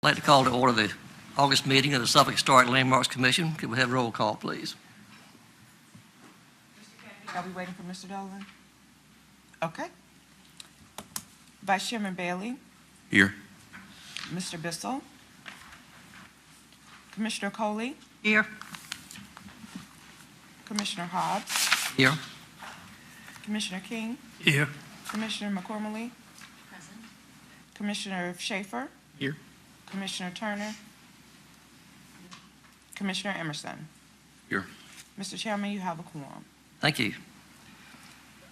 I'd like to call to order the August meeting of the Suffolk Historic Landmarks Commission. Could we have roll call, please? Are we waiting for Mr. Dolan? Okay. Vice Chairman Bailey, Here. Mr. Bissell, Commissioner Coley, Here. Commissioner Hobbs, Here. Commissioner King, Here. Commissioner McCormickey, Commissioner Schaefer, Here. Commissioner Turner, Commissioner Emerson. Here. Mr. Chairman, you have a quorum. Thank you.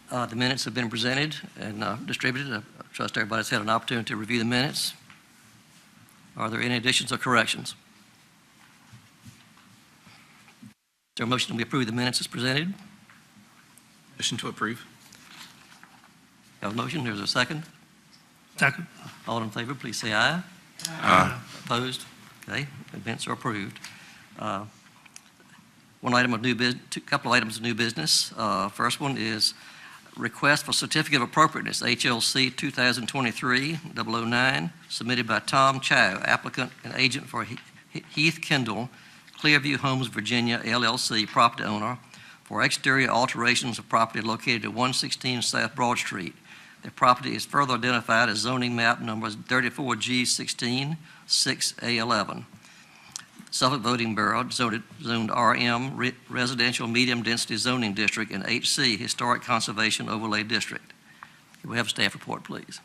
The minutes have been presented and distributed. I trust everybody's had an opportunity to review the minutes. Are there any additions or corrections? Is there a motion we approve the minutes as presented? Motion to approve. Have a motion. There's a second. Second. All in favor, please say aye. Aye. Opposed? Okay, the minutes are approved. One item of new business, couple of items of new business. First one is request for certificate of appropriateness, HLC 2023-009, submitted by Tom Chow, applicant and agent for Heath Kendall, Clearview Homes, Virginia, LLC, property owner, for exterior alterations of property located at 116 South Broad Street. The property is further identified as zoning map numbers 34G16, 6A11. Suffolk Voting Bureau zoned RM, Residential Medium Density Zoning District, and HC, Historic Conservation Overlay District. Can we have a staff report, please?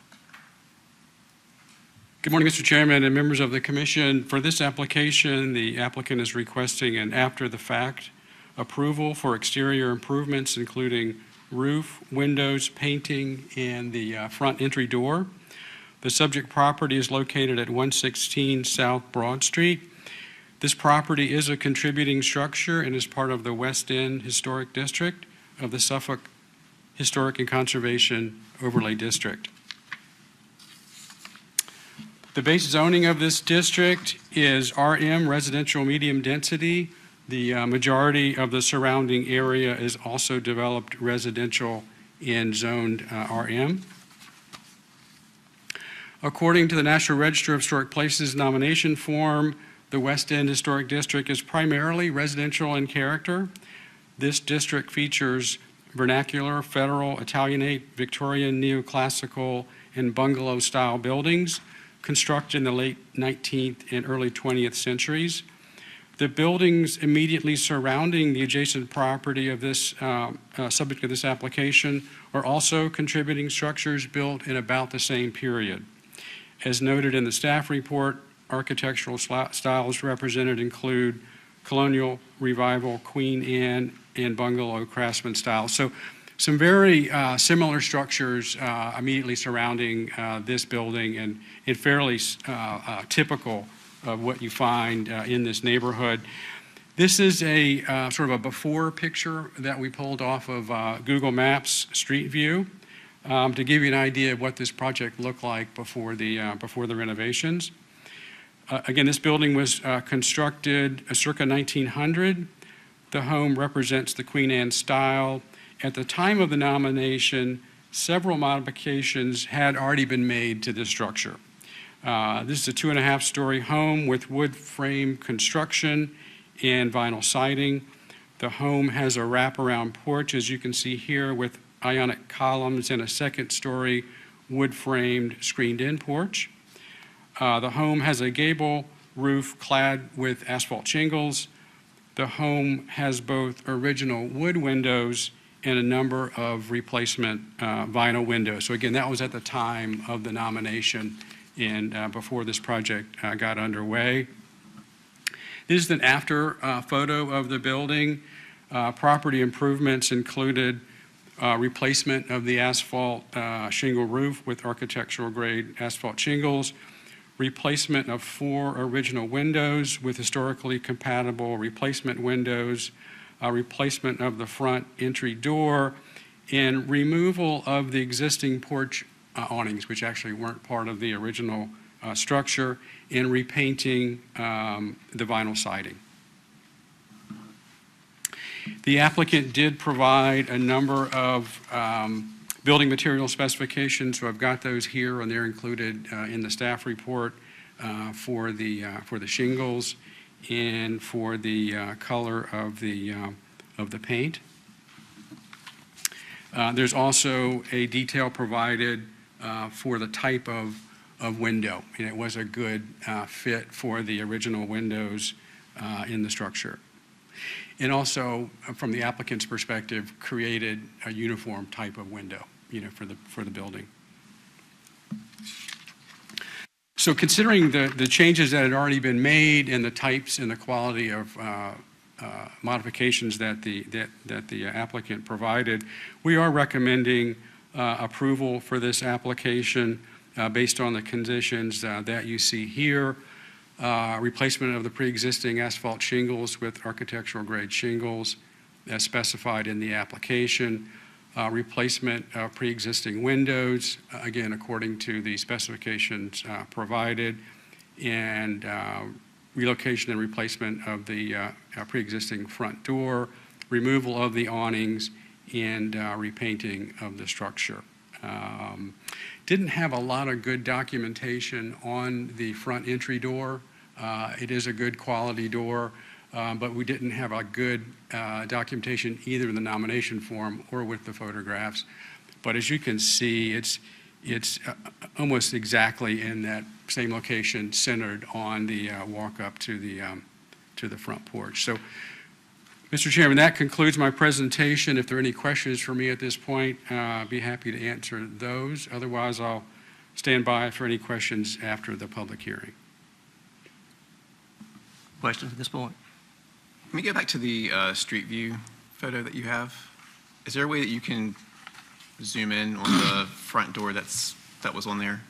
Good morning, Mr. Chairman and members of the Commission. For this application, the applicant is requesting an after-the-fact approval for exterior improvements, including roof, windows, painting, and the front entry door. The subject property is located at 116 South Broad Street. This property is a contributing structure and is part of the West End Historic District of the Suffolk Historic and Conservation Overlay District. The base zoning of this district is RM, residential medium density. The majority of the surrounding area is also developed residential and zoned RM. According to the National Register of Historic Places nomination form, the West End Historic District is primarily residential in character. This district features vernacular, federal, Italianate, Victorian, neoclassical, and bungalow-style buildings constructed in the late 19th and early 20th centuries. The buildings immediately surrounding the adjacent property of this subject of this application are also contributing structures built in about the same period. As noted in the staff report, architectural styles represented include colonial, revival, Queen Anne, and bungalow craftsman styles. So some very similar structures immediately surrounding this building and fairly typical of what you find in this neighborhood. This is a sort of a before picture that we pulled off of Google Maps Street View to give you an idea of what this project looked like before the renovations. Again, this building was constructed circa 1900. The home represents the Queen Anne style. At the time of the nomination, several modifications had already been made to this structure. This is a 2.5-story home with wood frame construction and vinyl siding. The home has a wraparound porch, as you can see here, with ionic columns and a second-story wood-framed screened-in porch. The home has a gable roof clad with asphalt shingles. The home has both original wood windows and a number of replacement vinyl windows. So again, that was at the time of the nomination and before this project got underway. This is an after photo of the building. Property improvements included replacement of the asphalt shingle roof with architectural grade asphalt shingles, replacement of 4 original windows with historically compatible replacement windows, replacement of the front entry door, and removal of the existing porch awnings, which actually weren't part of the original structure, and repainting the vinyl siding. The applicant did provide a number of building material specifications, so I've got those here, and they're included in the staff report. for the shingles and for the color of the paint. There's also a detail provided for the type of window, and it was a good fit for the original windows in the structure. And also, from the applicant's perspective, created a uniform type of window, for the building. So considering the changes that had already been made and the types and the quality of modifications that the applicant provided, we are recommending approval for this application based on the conditions that you see here. Replacement of the pre-existing asphalt shingles with architectural grade shingles as specified in the application. Replacement of pre-existing windows, again, according to the specifications provided, and relocation and replacement of the pre-existing front door, removal of the awnings, and repainting of the structure. Didn't have a lot of good documentation on the front entry door. It is a good quality door, but we didn't have a good documentation either in the nomination form or with the photographs. But as you can see, it's almost exactly in that same location, centered on the walk up to the front porch. So, Mr. Chairman, that concludes my presentation. If there are any questions for me at this point, I'd be happy to answer those. Otherwise, I'll stand by for any questions after the public hearing. Questions at this point? Let me go back to the street view photo that you have. Is there a way that you can zoom in on the front door that was on there?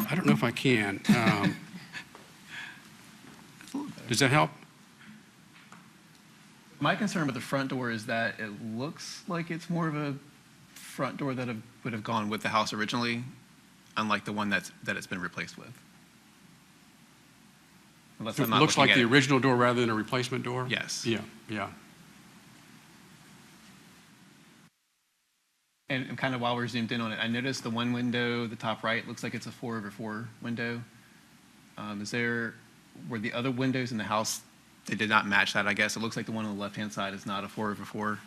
I don't know if I can. Does that help? My concern with the front door is that it looks like it's more of a front door that would have gone with the house originally, unlike the one that it's been replaced with. Unless It I'm not looks looking like at the it. original door rather than a replacement door? Yes. Yeah. And kind of while we're zoomed in on it, I noticed the one window, the top right, looks like it's a 4/4 window. Were the other windows in the house, they did not match that, I guess? It looks like the one on the left-hand side is not a 4/4.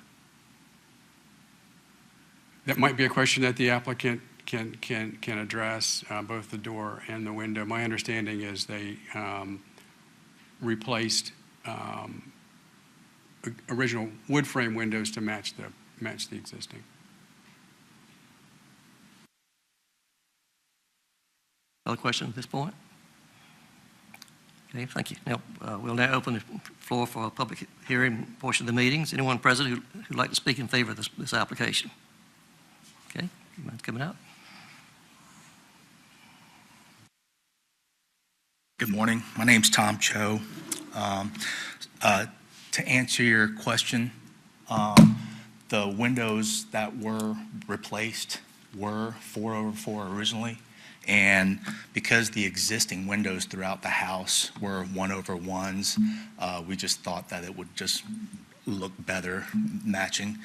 That might be a question that the applicant can address, both the door and the window. My understanding is they replaced original wood frame windows to match the existing. Other questions at this point? Okay, thank you. Now, we'll now open the floor for a public hearing portion of the meetings. Anyone present who'd like to speak in favor of this application? Okay, you mind coming out? Good morning. My name's Tom Cho. To answer your question, the windows that were replaced were 4/4 originally, and because the existing windows throughout the house were 1/1s, we just thought that it would just look better matching.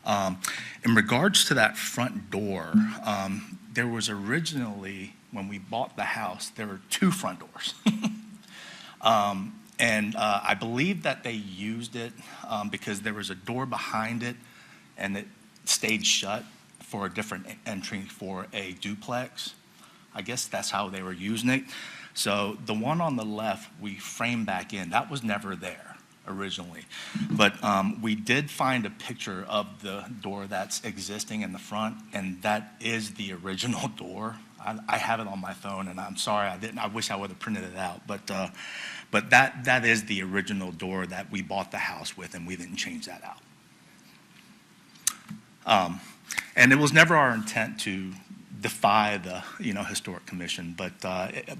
In regards to that front door, there was originally, when we bought the house, there were 2 front doors. And I believe that they used it because there was a door behind it and it stayed shut for a different entry for a duplex. I guess that's how they were using it. So the one on the left, we framed back in. That was never there originally. But we did find a picture of the door that's existing in the front, and that is the original door. I have it on my phone, and I'm sorry I didn't. I wish I would have printed it out. But that is the original door that we bought the house with, and we didn't change that out. And it was never our intent to defy the historic commission, but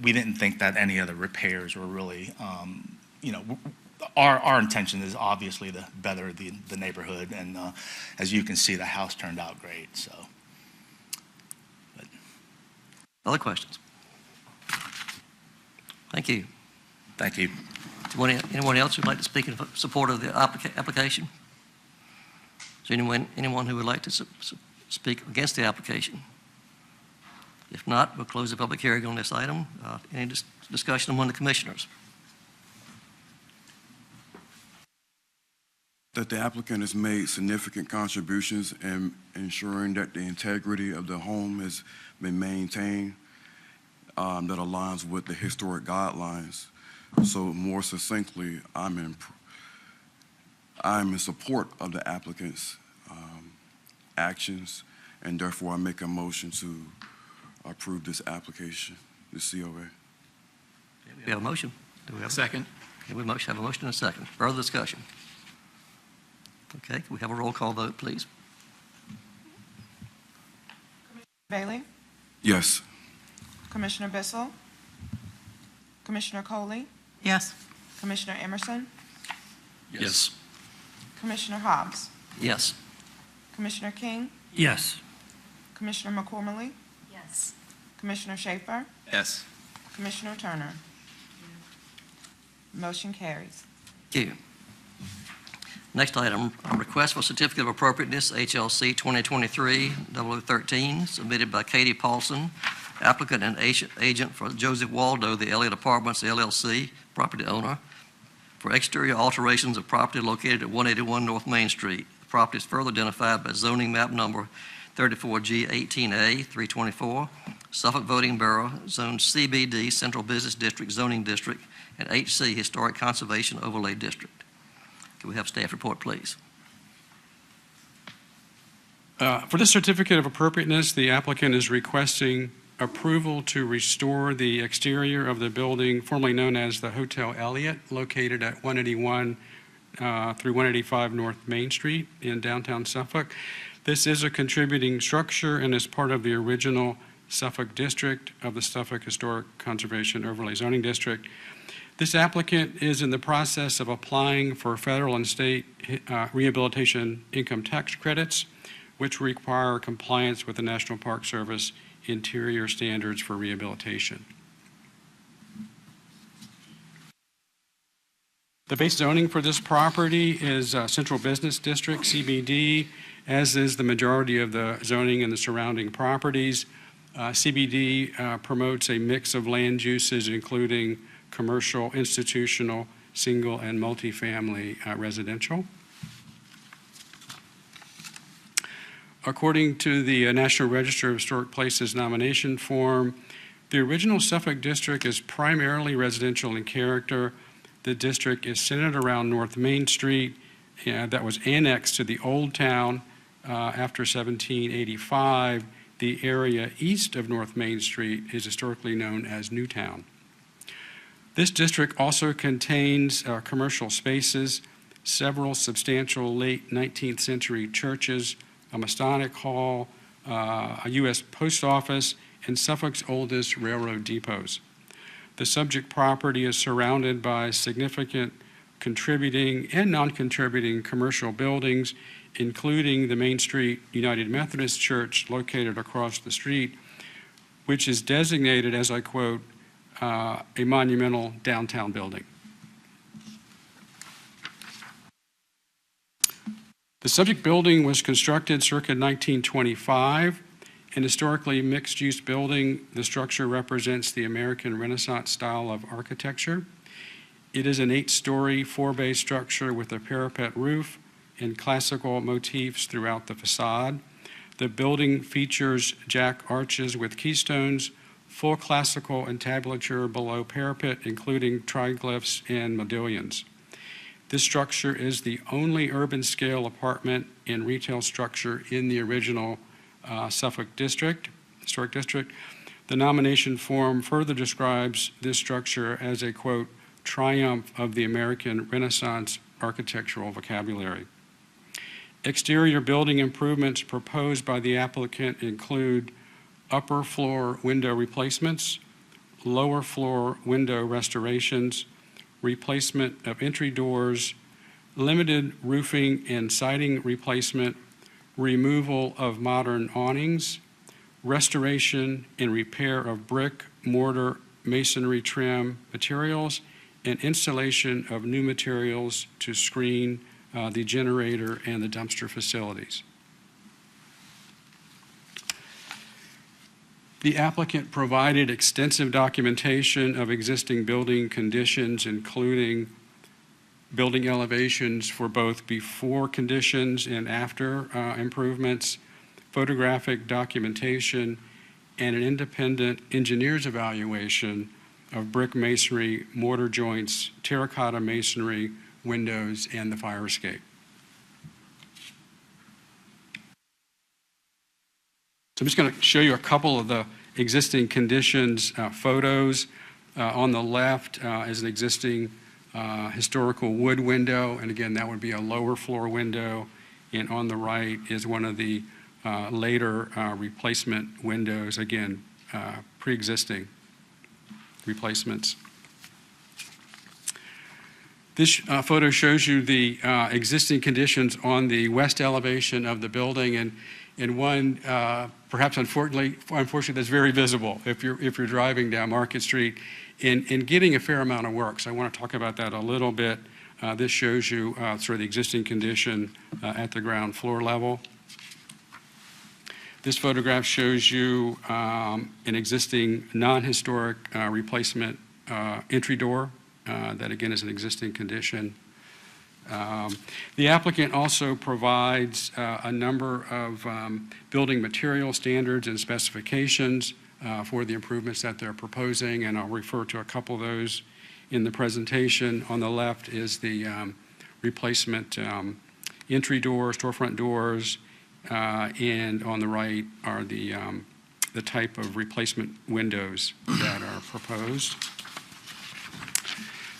we didn't think that any of the repairs were really our intention is obviously to better the neighborhood, and as you can see, the house turned out great. So, Other questions? Thank you. thank you. Anyone else who'd like to speak in support of the application? Is there anyone who would like to speak against the application? If not, we'll close the public hearing on this item. Any discussion among the commissioners? That the applicant has made significant contributions in ensuring that the integrity of the home has been maintained, that aligns with the historic guidelines. So more succinctly, I'm in support of the applicant's actions, and therefore I make a motion to approve this application, the COA. We have a motion. Do we have Second. Okay, we have a motion and a second. Further discussion? Okay, can we have a roll call vote, please? Bailey? Yes. Commissioner Bissell? Commissioner Coley? Yes. Commissioner Emerson? Yes. Commissioner Hobbs? Yes. Commissioner King? Yes. Commissioner McCormill? Yes. Commissioner Schaefer? Yes. Commissioner Turner? Motion carries. Thank you. Next item, request for certificate of appropriateness, HLC 2023-0013, submitted by Katie Paulson, applicant and agent for Joseph Waldo, the Elliott Apartments LLC, property owner, for exterior alterations of property located at 181 North Main Street. The property is further identified by zoning map number 34G 18A 324, Suffolk Voting Borough, Zone CBD, Central Business District, Zoning District, and HC, Historic Conservation Overlay District. Can we have staff report, please? For this certificate of appropriateness, the applicant is requesting approval to restore the exterior of the building formerly known as the Hotel Elliott, located at 181 through 185 North Main Street in downtown Suffolk. This is a contributing structure and is part of the original Suffolk District of the Suffolk Historic Conservation Overlay Zoning District. This applicant is in the process of applying for federal and state rehabilitation income tax credits, which require compliance with the National Park Service interior standards for rehabilitation. The base zoning for this property is Central Business District, CBD, as is the majority of the zoning in the surrounding properties. CBD promotes a mix of land uses, including commercial, institutional, single, and multifamily residential. According to the National Register of Historic Places nomination form, the original Suffolk District is primarily residential in character. The district is centered around North Main Street that was annexed to the Old Town after 1785. The area east of North Main Street is historically known as Newtown. This district also contains commercial spaces, several substantial late 19th century churches, a Masonic Hall, a U.S. Post Office, and Suffolk's oldest railroad depots. The subject property is surrounded by significant contributing and non-contributing commercial buildings, including the Main Street United Methodist Church located across the street, which is designated, as I quote, a monumental downtown building. The subject building was constructed circa 1925. An historically mixed-use building, the structure represents the American Renaissance style of architecture. It is an 8-story, 4-bay structure with a parapet roof and classical motifs throughout the facade. The building features jack arches with keystones, full classical entablature below parapet, including triglyphs and modillions. This structure is the only urban-scale apartment and retail structure in the original Suffolk Historic District. The nomination form further describes this structure as a, quote, triumph of the American Renaissance architectural vocabulary. Exterior building improvements proposed by the applicant include upper floor window replacements, lower floor window restorations, replacement of entry doors, limited roofing and siding replacement, removal of modern awnings, restoration and repair of brick, mortar, masonry trim materials, and installation of new materials to screen the generator and the dumpster facilities. The applicant provided extensive documentation of existing building conditions, including building elevations for both before conditions and after improvements, photographic documentation, and an independent engineer's evaluation of brick masonry, mortar joints, terracotta masonry, windows, and the fire escape. So I'm just going to show you a couple of the existing conditions photos. On the left is an existing historical wood window, and again, that would be a lower floor window. And on the right is one of the later replacement windows, again, pre-existing replacements. This photo shows you the existing conditions on the west elevation of the building, and one, perhaps unfortunately, that's very visible if you're driving down Market Street and getting a fair amount of work. So I want to talk about that a little bit. This shows you sort of the existing condition at the ground floor level. This photograph shows you an existing non-historic replacement entry door. That again is an existing condition. The applicant also provides a number of building material standards and specifications for the improvements that they're proposing, and I'll refer to a couple of those in the presentation. On the left is the replacement entry doors, storefront doors, and on the right are the type of replacement windows that are proposed.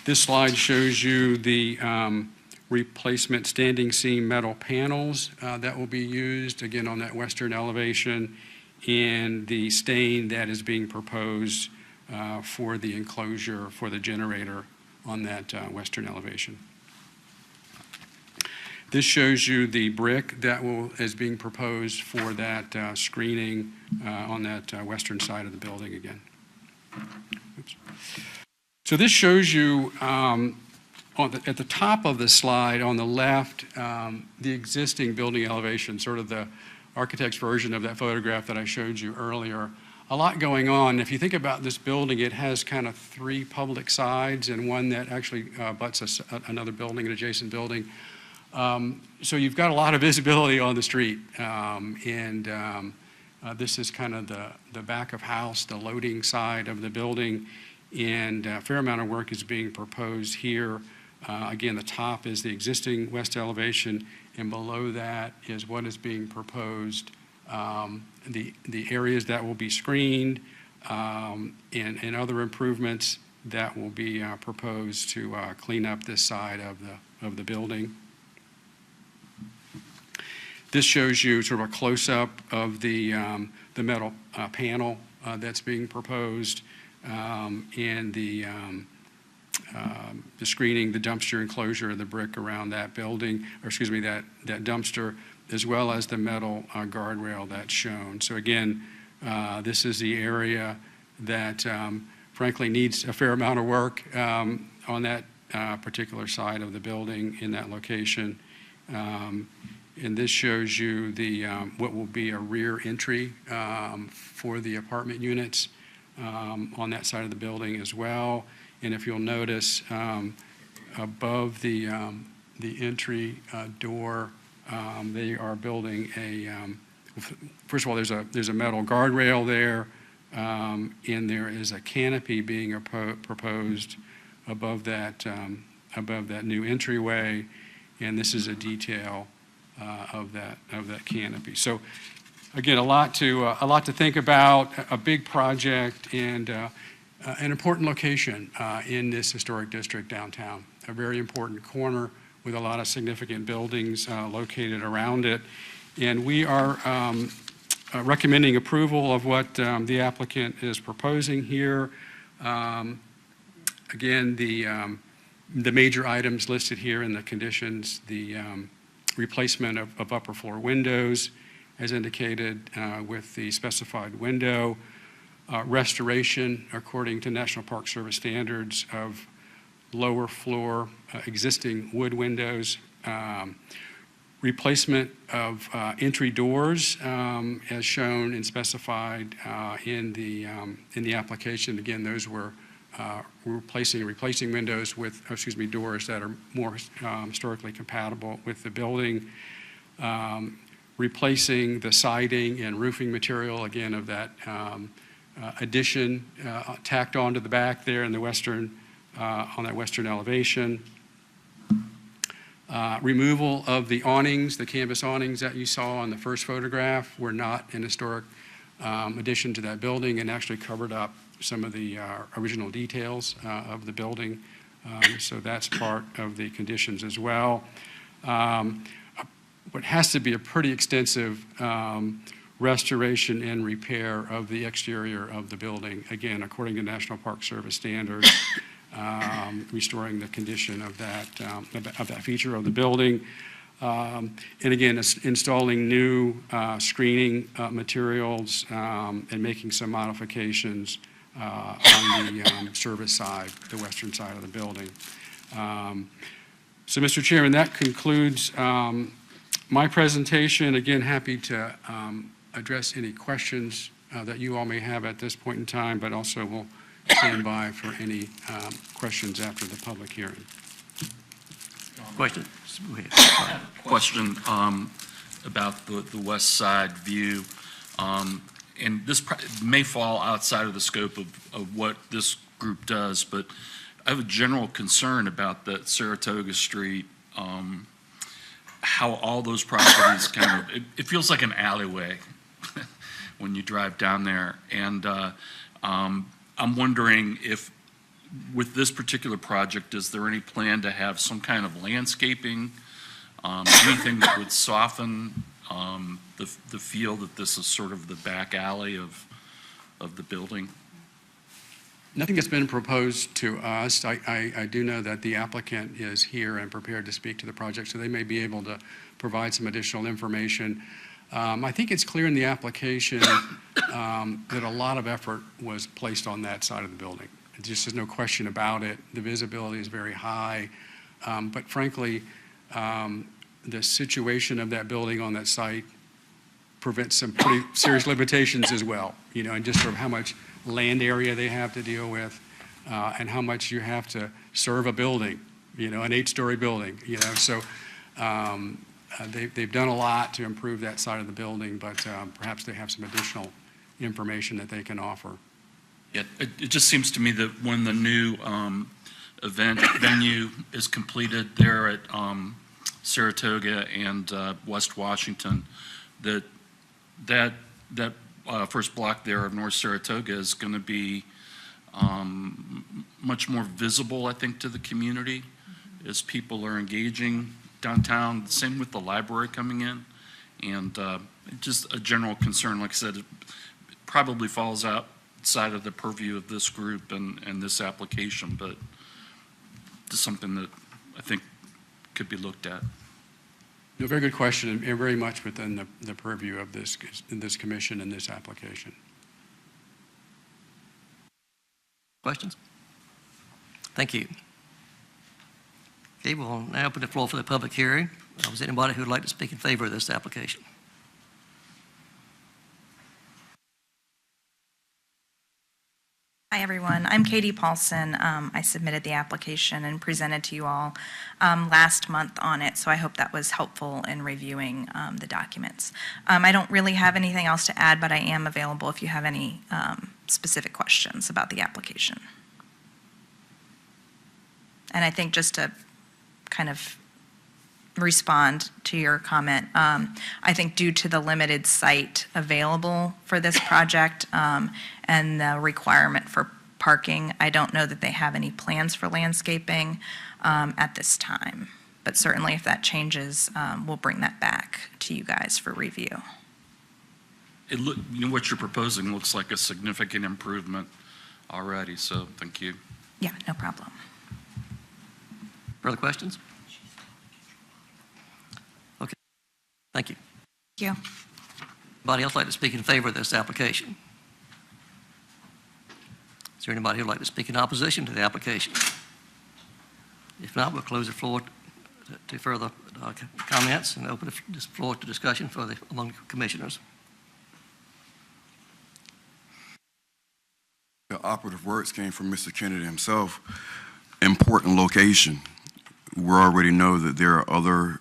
This slide shows you the replacement standing seam metal panels that will be used, again, on that western elevation, and the stain that is being proposed for the enclosure for the generator on that western elevation. This shows you the brick that is being proposed for that screening on that western side of the building again. Oops. So this shows you at the top of the slide on the left, the existing building elevation, sort of the architect's version of that photograph that I showed you earlier. A lot going on. If you think about this building, it has kind of three public sides and one that actually butts another building, an adjacent building. So you've got a lot of visibility on the street. This is kind of the back of house, the loading side of the building. And a fair amount of work is being proposed here. Again, the top is the existing west elevation, and below that is what is being proposed. The areas that will be screened and other improvements that will be proposed to clean up this side of the building. This shows you sort of a close-up of the metal panel that's being proposed. And the screening, the dumpster enclosure, the brick around that building, or excuse me, that dumpster, as well as the metal guardrail that's shown. So again, this is the area that frankly needs a fair amount of work on that particular side of the building in that location. And this shows you the what will be a rear entry for the apartment units. On that side of the building as well. And if you'll notice, above the entry door, they are building first of all, there's a metal guardrail there, and there is a canopy being proposed above that new entryway, and this is a detail of that canopy. So again, a lot to think about, a big project, and an important location in this historic district downtown. A very important corner with a lot of significant buildings located around it. And we are recommending approval of what the applicant is proposing here. Again, the major items listed here in the conditions, the replacement of upper floor windows, as indicated with the specified window, restoration according to National Park Service standards of lower floor existing wood windows, replacement of entry doors as shown and specified in the application. Again, those were replacing windows with, doors that are more historically compatible with the building. Replacing the siding and roofing material, again, of that addition tacked onto the back there in the western, on that western elevation. Removal of the awnings, the canvas awnings that you saw on the first photograph were not an historic addition to that building and actually covered up some of the original details of the building. So that's part of the conditions as well. What has to be a pretty extensive restoration and repair of the exterior of the building, again, according to National Park Service standards, restoring the condition of that feature of the building. And again, installing new screening materials and making some modifications on the service side, the western side of the building. So, Mr. Chairman, that concludes my presentation. Again, happy to address any questions that you all may have at this point in time, but also will stand by for any questions after the public hearing. Question? Go ahead. Question about the west side view. And this may fall outside of the scope of what this group does, but I have a general concern about that Saratoga Street, how all those properties kind of, it feels like an alleyway when you drive down there. And I'm wondering if, with this particular project, is there any plan to have some kind of landscaping, anything that would soften the feel that this is sort of the back alley of the building? Nothing has been proposed to us. I do know that the applicant is here and prepared to speak to the project, so they may be able to provide some additional information. I think it's clear in the application that a lot of effort was placed on that side of the building. There's no question about it. The visibility is very high. But frankly, the situation of that building on that site prevents some pretty serious limitations as well, and just sort of how much land area they have to deal with and how much you have to serve a building, an 8-story building, So they've done a lot to improve that side of the building, but perhaps they have some additional information that they can offer. Yeah, it just seems to me that when the new event venue is completed there at Saratoga and West Washington, that first block there of North Saratoga is going to be much more visible, I think, to the community as people are engaging downtown. Same with the library coming in, and just a general concern. Like I said, it probably falls outside of the purview of this group and this application, but it's something that I think could be looked at. A very good question, and very much within the purview of this commission and this application. Questions? Thank you. Okay, we'll now open the floor for the public hearing. Is there anybody who would like to speak in favor of this application? Hi, everyone. I'm Katie Paulson. I submitted the application and presented to you all last month on it, so I hope that was helpful in reviewing the documents. I don't really have anything else to add, but I am available if you have any specific questions about the application. And I think just to kind of respond to your comment, I think due to the limited site available for this project and the requirement for parking, I don't know that they have any plans for landscaping at this time. But certainly if that changes, we'll bring that back to you guys for review. What you're proposing looks like a significant improvement already, so thank you. Yeah, no problem. Further questions? Okay. Thank you. Thank you. Anybody else like to speak in favor of this application? Is there anybody who would like to speak in opposition to the application? If not, we'll close the floor to further comments and open this floor to discussion among commissioners. The operative words came from Mr. Kennedy himself. Important location. We already know that there are other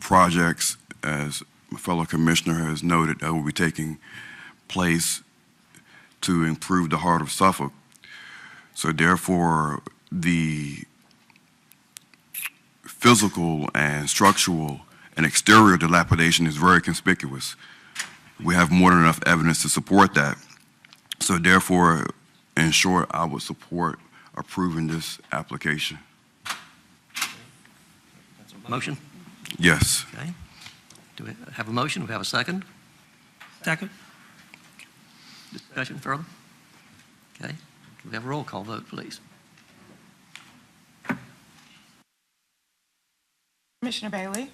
projects, as my fellow commissioner has noted, that will be taking place to improve the heart of Suffolk. So therefore, the physical and structural and exterior dilapidation is very conspicuous. We have more than enough evidence to support that. So therefore, in short, I would support approving this application. Motion? Yes. Okay. Do we have a motion? Do we have a second? Second. Discussion further? Okay. Can we have a roll call vote, please? Commissioner Bailey?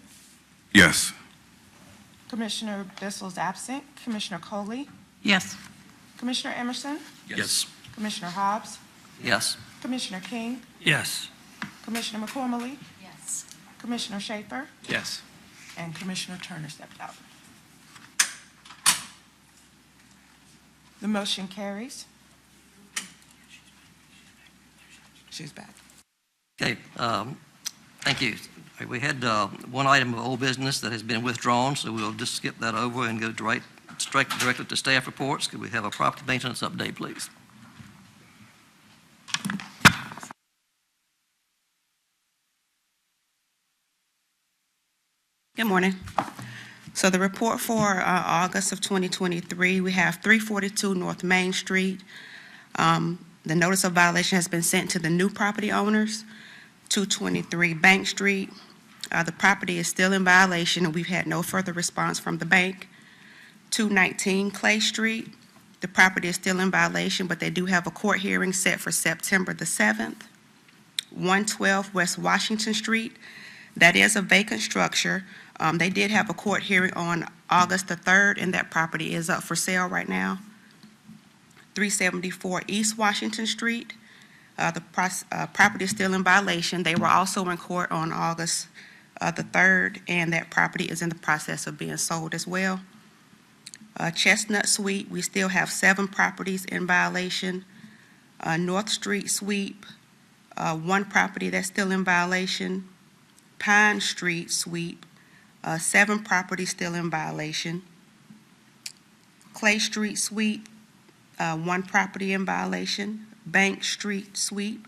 Yes. Commissioner Bissell is absent. Commissioner Coley? Yes. Commissioner Emerson? Yes. Commissioner Hobbs? Yes. Commissioner King? Yes. Commissioner McCormley? Yes. Commissioner Schaefer? Yes. And Commissioner Turner stepped out. The motion carries. She's back. Okay, thank you. We had one item of old business that has been withdrawn, so we'll just skip that over and go directly to staff reports. Could we have a property maintenance update, please? Good morning. So the report for August of 2023, we have 342 North Main Street. The notice of violation has been sent to the new property owners. 223 Bank Street. The property is still in violation, and we've had no further response from the bank. 219 Clay Street. The property is still in violation, but they do have a court hearing set for September the 7th. 112 West Washington Street. That is a vacant structure. They did have a court hearing on August the 3rd, and that property is up for sale right now. 374 East Washington Street. The property is still in violation. They were also in court on August the 3rd, and that property is in the process of being sold as well. Chestnut Suite, we still have 7 properties in violation. North Street Sweep, 1 property that's still in violation. Pine Street Sweep, 7 properties still in violation. Clay Street Sweep, 1 property in violation. Bank Street Sweep,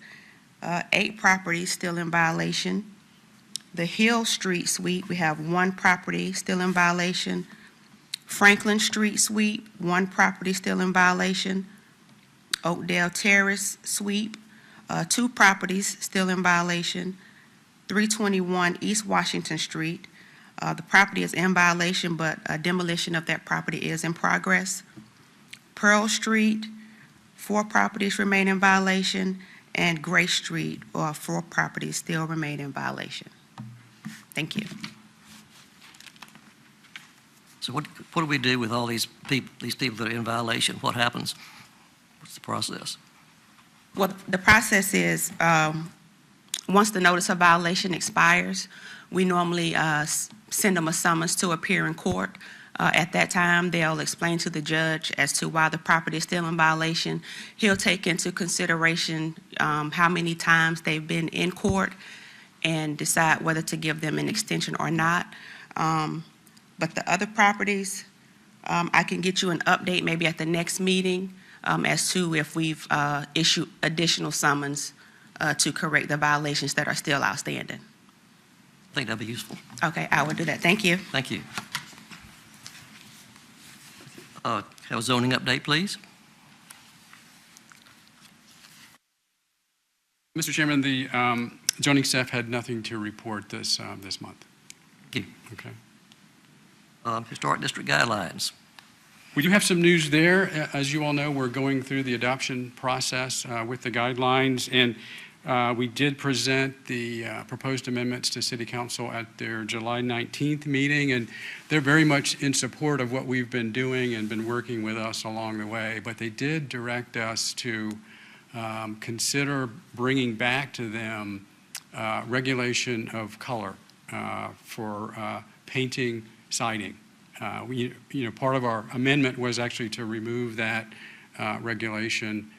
8 properties still in violation. The Hill Street Sweep, we have 1 property still in violation. Franklin Street Sweep, 1 property still in violation. Oakdale Terrace Sweep, 2 properties still in violation. 321 East Washington Street, the property is in violation, but demolition of that property is in progress. Pearl Street, 4 properties remain in violation, and Gray Street, 4 properties still remain in violation. Thank you. So what do we do with all these people that are in violation? What happens? What's the process? Well, the process is, once the notice of violation expires, we normally send them a summons to appear in court. At that time, they'll explain to the judge as to why the property is still in violation. He'll take into consideration how many times they've been in court and decide whether to give them an extension or not. But the other properties, I can get you an update maybe at the next meeting as to if we've issued additional summons to correct the violations that are still outstanding. I think that'd be useful. Okay, I will do that. Thank you. Thank you. Have a zoning update, please. Mr. Chairman, the zoning staff had nothing to report this month. Thank you. Okay. Historic district guidelines. We do have some news there. As you all know, we're going through the adoption process with the guidelines, and we did present the proposed amendments to City Council at their July 19th meeting, and they're very much in support of what we've been doing and been working with us along the way. But they did direct us to consider bringing back to them regulation of color for painting siding. Part of our amendment was actually to remove that regulation.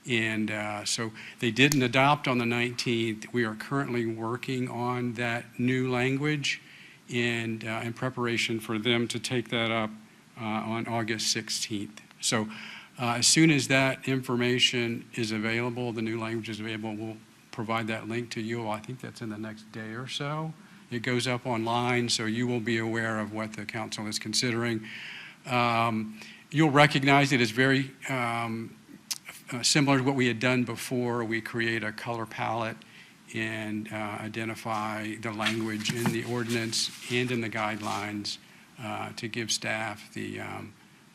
And so they didn't adopt on the 19th. We are currently working on that new language and in preparation for them to take that up on August 16th. So as soon as that information is available, the new language is available, we'll provide that link to you. I think that's in the next day or so. It goes up online, so you will be aware of what the council is considering. You'll recognize it as very similar to what we had done before. We create a color palette and identify the language in the ordinance and in the guidelines to give staff the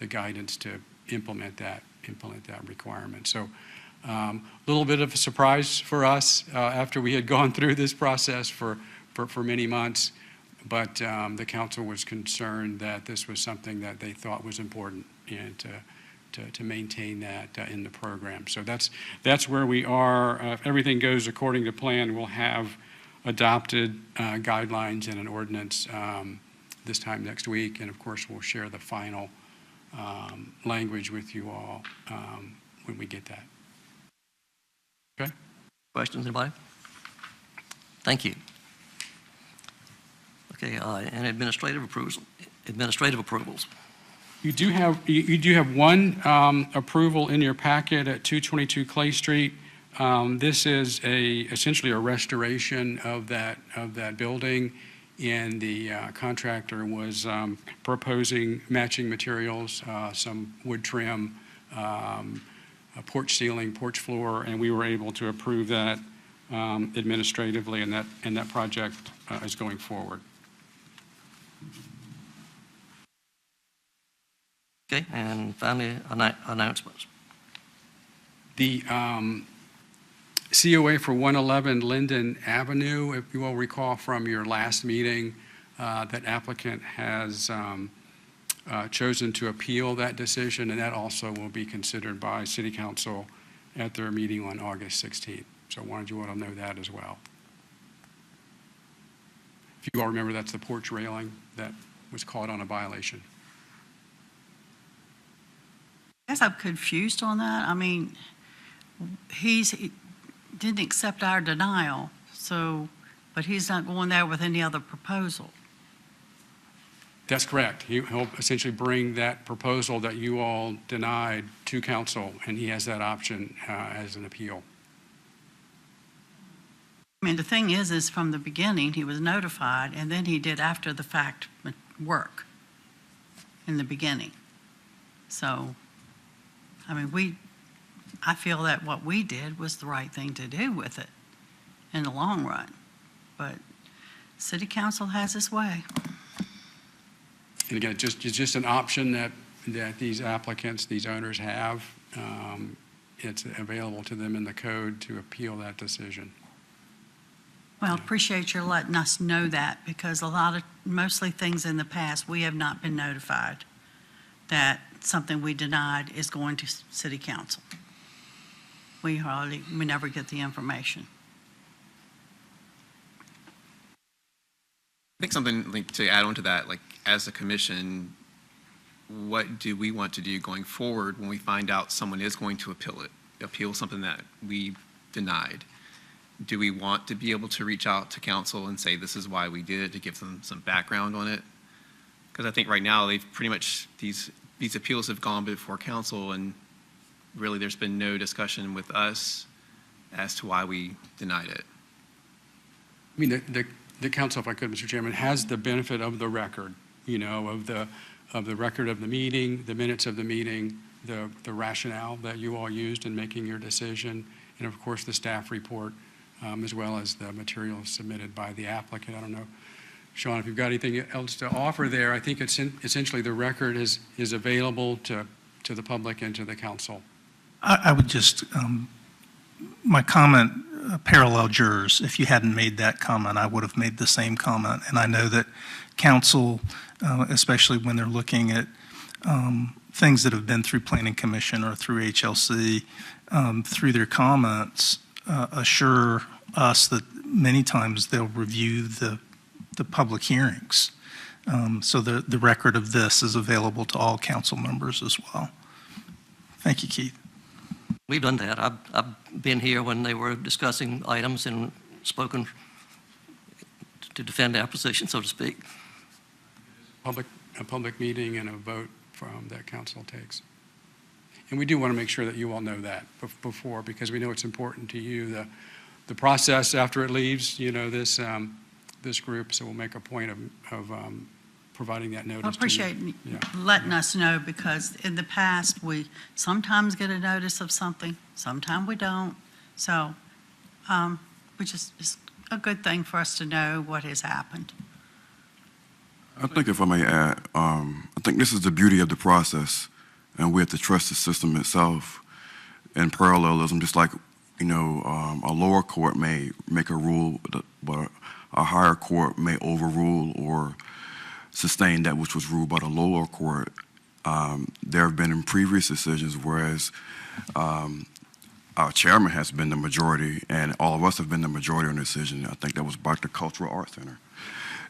guidance to implement that requirement. So a little bit of a surprise for us after we had gone through this process for many months, but the council was concerned that this was something that they thought was important and to maintain that in the program. So that's where we are. If everything goes according to plan, we'll have adopted guidelines and an ordinance this time next week, and of course we'll share the final language with you all when we get that. Okay? Questions, anybody? Thank you. Okay, and administrative approvals. You do have one approval in your packet at 222 Clay Street. This is essentially a restoration of that building, and the contractor was proposing matching materials, some wood trim, a porch ceiling, porch floor, and we were able to approve that administratively, and that project is going forward. Okay, and finally, announcements. The COA for 111 Linden Avenue, if you will recall from your last meeting, that applicant has chosen to appeal that decision, and that also will be considered by City Council at their meeting on August 16th. So I wanted you all to know that as well. If you all remember, that's the porch railing that was caught on a violation. I guess I'm confused on that. I mean, he didn't accept our denial, but he's not going there with any other proposal. That's correct. He'll essentially bring that proposal that you all denied to council, and he has that option as an appeal. I mean, the thing is from the beginning, he was notified, and then he did after the fact work in the beginning. So, I mean, I feel that what we did was the right thing to do with it in the long run. But City Council has its way. And again, it's just an option that these applicants, these owners have. It's available to them in the code to appeal that decision. Well, appreciate your letting us know that, because mostly things in the past, we have not been notified that something we denied is going to City Council. We never get the information. I think something to add on to that, like as a commission, what do we want to do going forward when we find out someone is going to appeal something that we denied? Do we want to be able to reach out to council and say this is why we did it, to give them some background on it? Because I think right now they've pretty much, these appeals have gone before council, and really there's been no discussion with us as to why we denied it. I mean, the council, if I could, Mr. Chairman, has the benefit of the record, of the record of the meeting, the minutes of the meeting, the rationale that you all used in making your decision, and of course the staff report, as well as the materials submitted by the applicant. I don't know, Sean, if you've got anything else to offer there. I think essentially the record is available to the public and to the council. I would just, my comment paralleled yours. If you hadn't made that comment, I would have made the same comment. And I know that council, especially when they're looking at things that have been through Planning Commission or through HLC, through their comments, assure us that many times they'll review the public hearings. So the record of this is available to all council members as well. Thank you, Keith. We've done that. I've been here when they were discussing items and spoken to defend our position, so to speak. A public meeting and a vote from that council takes. And we do want to make sure that you all know that before, because we know it's important to you, the process after it leaves, this group, so we'll make a point of providing that notice I to you. appreciate Yeah. letting us know, because in the past, we sometimes get a notice of something, sometimes we don't. So, it's a good thing for us to know what has happened. I think if I may add, I think this is the beauty of the process, and we have to trust the system itself. In parallelism, just like, a lower court may make a rule, but a higher court may overrule or sustain that which was ruled by the lower court. There have been in previous decisions, whereas our chairman has been the majority, and all of us have been the majority on the decision. I think that was by the Cultural Arts Center.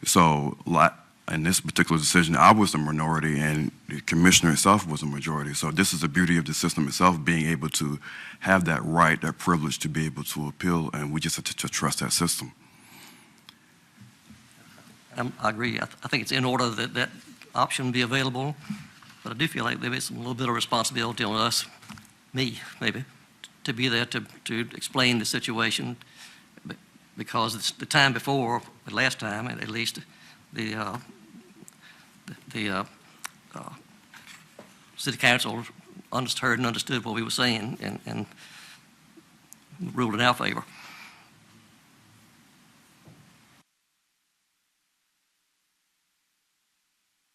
So, in this particular decision, I was the minority, and the commissioner itself was a majority. So this is the beauty of the system itself, being able to have that right, that privilege to be able to appeal, and we just have to trust that system. I agree. I think it's in order that that option be available, but I do feel like maybe it's a little bit of responsibility on us, me maybe, to be there to explain the situation, because it's the time before, the last time at least, the city council heard and understood what we were saying and ruled in our favor.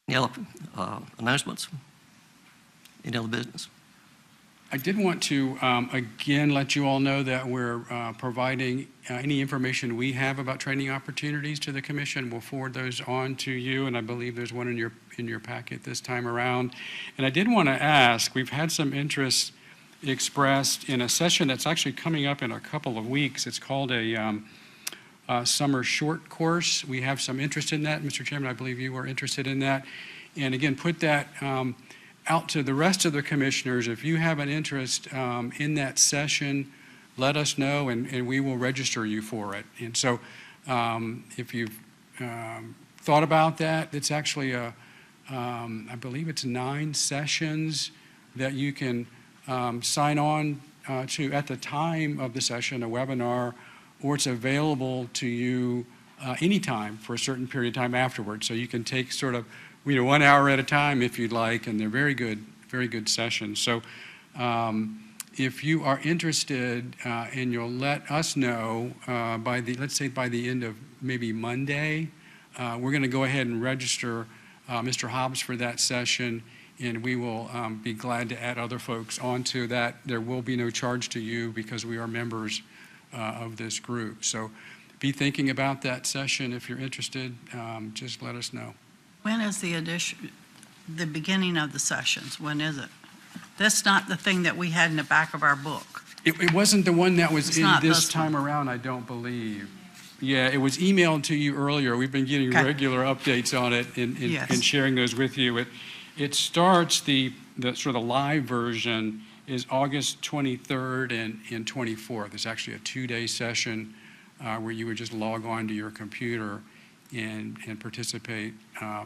Any other announcements? Any other business? I did want to, again, let you all know that we're providing any information we have about training opportunities to the commission. We'll forward those on to you, and I believe there's one in your packet this time around. And I did want to ask, we've had some interest expressed in a session that's actually coming up in a couple of weeks. It's called a summer short course. We have some interest in that. Mr. Chairman, I believe you were interested in that. And again, put that out to the rest of the commissioners. If you have an interest in that session, let us know, and we will register you for it. And so if you've thought about that, it's actually I believe it's 9 sessions that you can sign on to at the time of the session, a webinar, or it's available to you anytime for a certain period of time afterwards. So you can take sort of 1 hour at a time if you'd like, and they're very good sessions. So if you are interested and you'll let us know let's say by the end of maybe Monday, we're going to go ahead and register Mr. Hobbs for that session, and we will be glad to add other folks onto that. There will be no charge to you because we are members of this group. So be thinking about that session. If you're interested, just let us know. When is the beginning of the sessions? When is it? That's not the thing that we had in the back of our book. It wasn't the one that was It's in not this this time around, I don't believe. Yeah, it was emailed to you earlier. We've been getting Okay. regular updates on it Yes. and sharing those with you. It starts, the sort of live version is August 23rd and 24th. It's actually a 2-day session where you would just log on to your computer and participate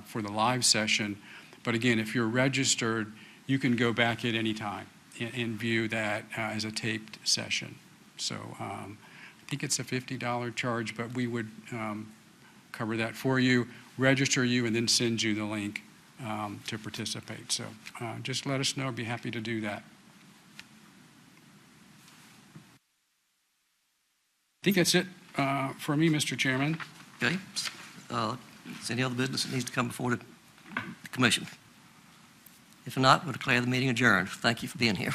for the live session. But again, if you're registered, you can go back at any time and view that as a taped session. So I think it's a $50 charge, but we would cover that for you, register you, and then send you the link to participate. So just let us know. I'd be happy to do that. I think that's it for me, Mr. Chairman. Okay. Is any other business that needs to come before the commission? If not, we'll declare the meeting adjourned. Thank you for being here.